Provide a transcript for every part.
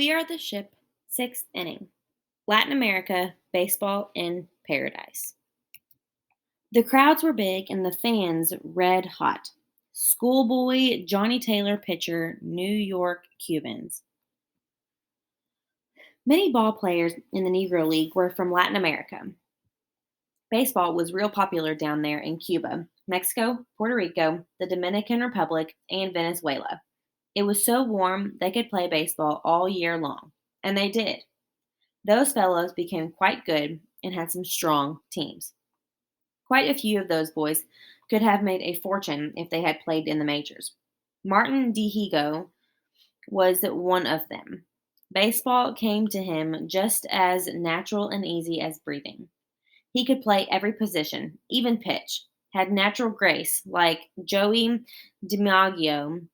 We are the ship, sixth inning. Latin America, baseball in paradise. The crowds were big and the fans red hot. Schoolboy Johnny Taylor pitcher, New York Cubans. Many ball players in the Negro League were from Latin America. Baseball was real popular down there in Cuba, Mexico, Puerto Rico, the Dominican Republic, and Venezuela. It was so warm they could play baseball all year long, and they did. Those fellows became quite good and had some strong teams. Quite a few of those boys could have made a fortune if they had played in the majors. Martin Dihigo was one of them. Baseball came to him just as natural and easy as breathing. He could play every position, even pitch, had natural grace like Joey DiMaggio.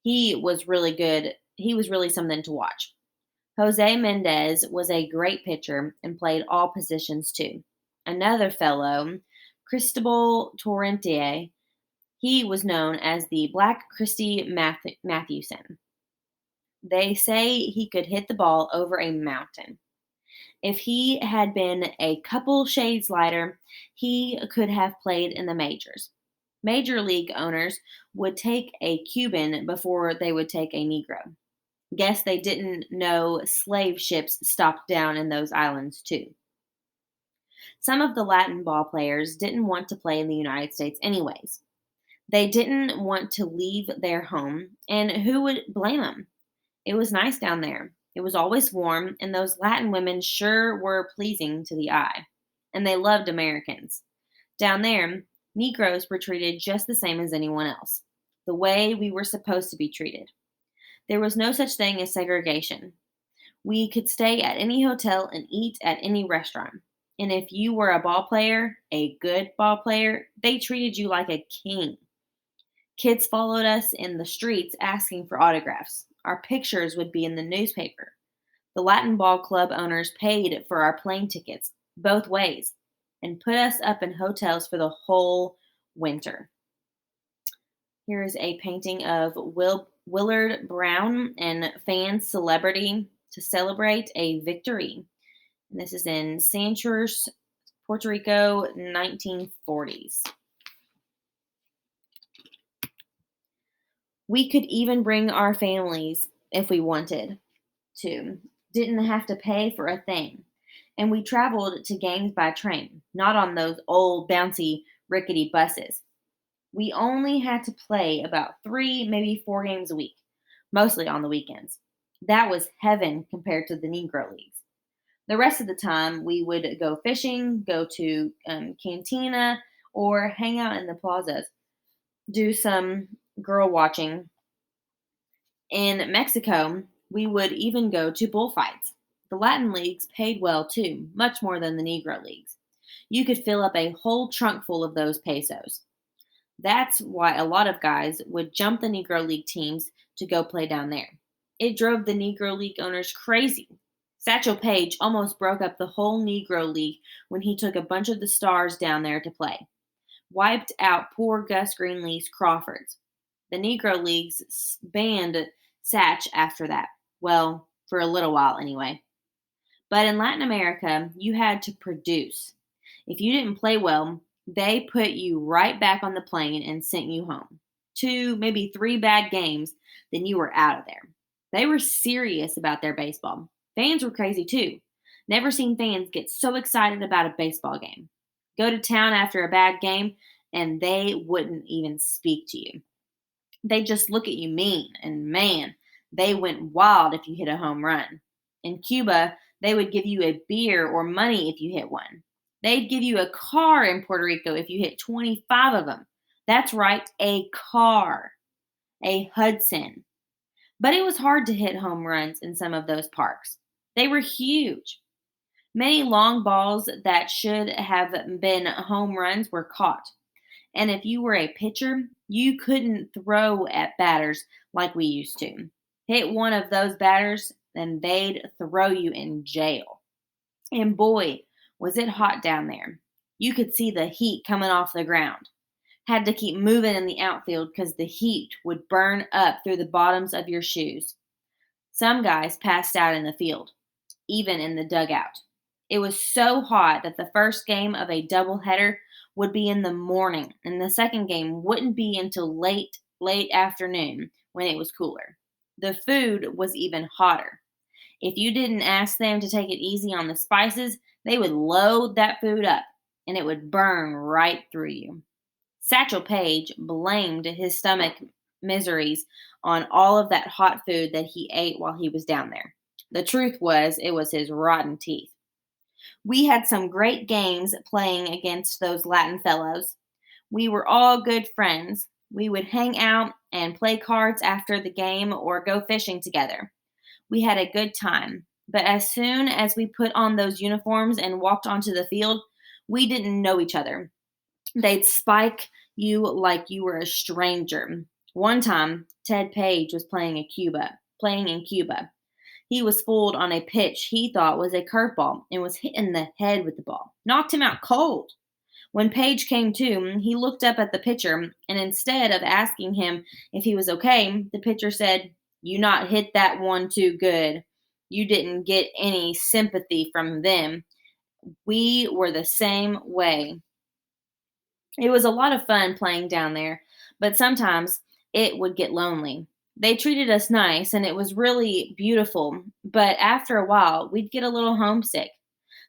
He was really good. He was really something to watch. Jose Mendez was a great pitcher and played all positions too. Another fellow, Cristobal Torrente, he was known as the Black Christy Mathewson. They say he could hit the ball over a mountain. If he had been a couple shades lighter, he could have played in the majors. Major league owners would take a Cuban before they would take a Negro. Guess they didn't know slave ships stopped down in those islands, too. Some of the Latin ball players didn't want to play in the United States, anyways. They didn't want to leave their home, and who would blame them? It was nice down there. It was always warm, and those Latin women sure were pleasing to the eye. And they loved Americans. Down there, Negroes were treated just the same as anyone else, the way we were supposed to be treated. There was no such thing as segregation. We could stay at any hotel and eat at any restaurant. And if you were a ball player, a good ball player, they treated you like a king. Kids followed us in the streets asking for autographs. Our pictures would be in the newspaper. The Latin Ball Club owners paid for our plane tickets both ways and put us up in hotels for the whole winter. Here is a painting of Willard Brown and fan celebrity to celebrate a victory. And this is in Santurce, Puerto Rico, 1940s. We could even bring our families if we wanted to. Didn't have to pay for a thing. And we traveled to games by train, not on those old, bouncy, rickety buses. We only had to play about 3, maybe 4 games a week, mostly on the weekends. That was heaven compared to the Negro Leagues. The rest of the time, we would go fishing, go to cantina, or hang out in the plazas, do some girl watching. In Mexico, we would even go to bullfights. The Latin leagues paid well too, much more than the Negro leagues. You could fill up a whole trunk full of those pesos. That's why a lot of guys would jump the Negro League teams to go play down there. It drove the Negro League owners crazy. Satchel Paige almost broke up the whole Negro League when he took a bunch of the stars down there to play. Wiped out poor Gus Greenlee's Crawfords. The Negro Leagues banned Satch after that. Well, for a little while anyway. But in Latin America, you had to produce. If you didn't play well, they put you right back on the plane and sent you home. 2, maybe 3 bad games, then you were out of there. They were serious about their baseball. Fans were crazy too. Never seen fans get so excited about a baseball game. Go to town after a bad game, and they wouldn't even speak to you. They just look at you mean, and man, they went wild if you hit a home run. In Cuba, they would give you a beer or money if you hit one. They'd give you a car in Puerto Rico if you hit 25 of them. That's right, a car, a Hudson. But it was hard to hit home runs in some of those parks. They were huge. Many long balls that should have been home runs were caught. And if you were a pitcher, you couldn't throw at batters like we used to. Hit one of those batters, and they'd throw you in jail. And boy, was it hot down there. You could see the heat coming off the ground. Had to keep moving in the outfield because the heat would burn up through the bottoms of your shoes. Some guys passed out in the field, even in the dugout. It was so hot that the first game of a doubleheader would be in the morning, and the second game wouldn't be until late afternoon when it was cooler. The food was even hotter. If you didn't ask them to take it easy on the spices, they would load that food up and it would burn right through you. Satchel Paige blamed his stomach miseries on all of that hot food that he ate while he was down there. The truth was, it was his rotten teeth. We had some great games playing against those Latin fellows. We were all good friends. We would hang out and play cards after the game or go fishing together. We had a good time. But as soon as we put on those uniforms and walked onto the field, we didn't know each other. They'd spike you like you were a stranger. One time, Ted Page was playing in Cuba. He was fooled on a pitch he thought was a curveball and was hit in the head with the ball. Knocked him out cold. When Page came to, he looked up at the pitcher, and instead of asking him if he was okay, the pitcher said, "You not hit that one too good. You didn't get any sympathy from them. We were the same way." It was a lot of fun playing down there, but sometimes it would get lonely. They treated us nice and it was really beautiful, but after a while, we'd get a little homesick.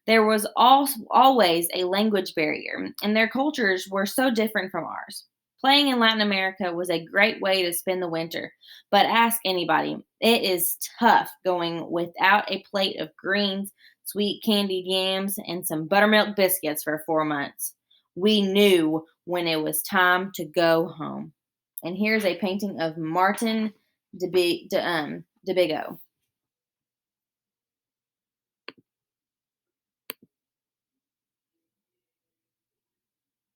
There was always a language barrier, and their cultures were so different from ours. Playing in Latin America was a great way to spend the winter, but ask anybody, it is tough going without a plate of greens, sweet candied yams, and some buttermilk biscuits for 4 months. We knew when it was time to go home. And here's a painting of Martin de Bigo.